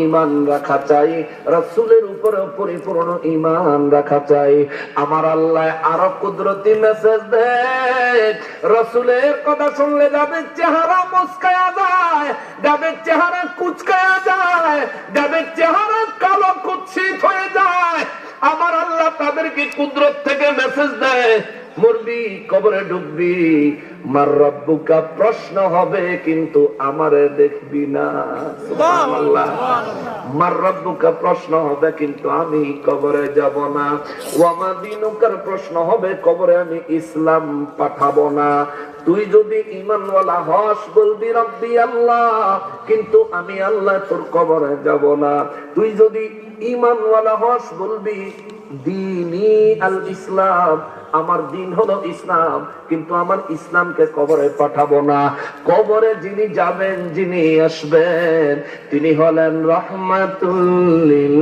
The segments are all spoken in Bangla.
ঈমান রাখা চাই, রাসূলের উপরে পরিপূর্ণ ঈমান রাখা চাই। আমার আল্লাহ আরো কুদরতি মেসেজ দেয়, রাসূলের কথা শুনলে যাদের চেহারা মুচকায়া যায়, যাদের চেহারা কুচকায়া যায়, যাদের চেহারা কালো কুৎসিত হয়ে যায়, আমার আল্লাহ তাদেরকে কুদরত থেকে মেসেজ দেয়, মরবি, কবরে ঢুকবি, মার রব্বুকা প্রশ্ন হবে কিন্তু আমারে দেখবি না। সুবহানাল্লাহ। মার রব্বুকা প্রশ্ন হবে কিন্তু আমি কবরে যাব না। ওয়া মা দীনুকার প্রশ্ন হবে, কবরে আমি ইসলাম পাঠাবো না। তুই যদি ঈমানওয়ালা হস বলবি রব্বি আল্লাহ, কিন্তু আমি আল্লাহ তোর কবরে যাব না। তুই যদি ঈমানওয়ালা হস বলবি দীনি আল ইসলাম, আমার দিন হলো ইসলাম, কিন্তু আমার ইসলামকে কবরে পাঠাবো না। কবরে যিনি যাবেন, যিনি আসবেন, তিনি হলেন রাহমাতুল লিল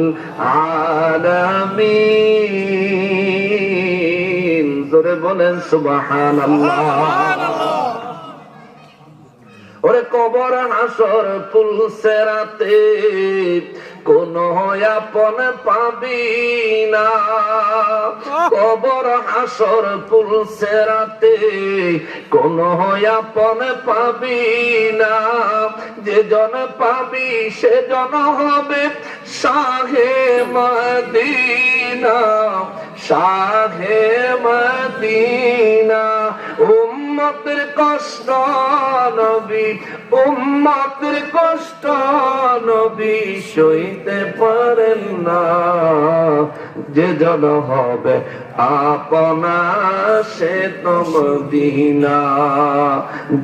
আলামিন। জোরে বলেন সুবহানাল্লাহ। ওরে কবর হাসর পুলসেরাতে কোন আপন পাবি না। কবর হাসর পুলসেরাতে কোন আপন পাবি না। যে জন পাবি সে জন হবে শাহে মদিনা, শাহে মদিনা। উম্মতের কষ্ট নবী, উম্মতের কষ্ট নবী সইতে পারেন না। যে জন হবে আপনা সে তো মদিনা,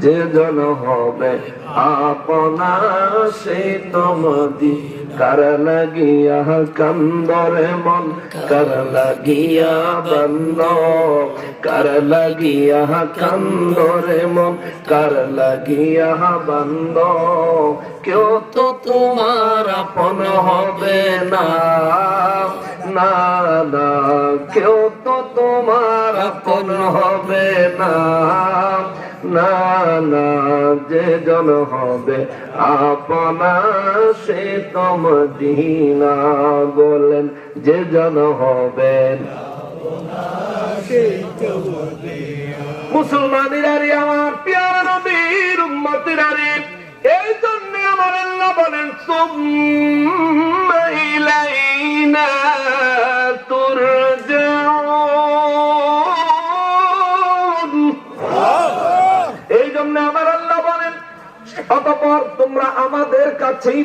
যে জন হবে আপনা সে তো মদিনা। কার লাগিয়া কান্দরে মন, কার লাগিয়া বন্ধ, কার লাগিয়া কান্দরে মন, কার লাগিয়া বন্ধ। কেউ তো তোমার আপন হবে না, না না, কেউ তো তোমার আপন হবে না, না না। যে জন হবে আপনা সে তো মদিনা। বলেন যে জন হবেন মুসলমানেরা রে, আমার প্রিয় নবীর উম্মতেরা রে, এই জন্য আমার আল্লাহ বলেন সুম্মা ইলাইনা তুরজাউন। এই জন্য আমার আল্লাহ বলেন অতঃপর তোমরা আমাদের কাছেই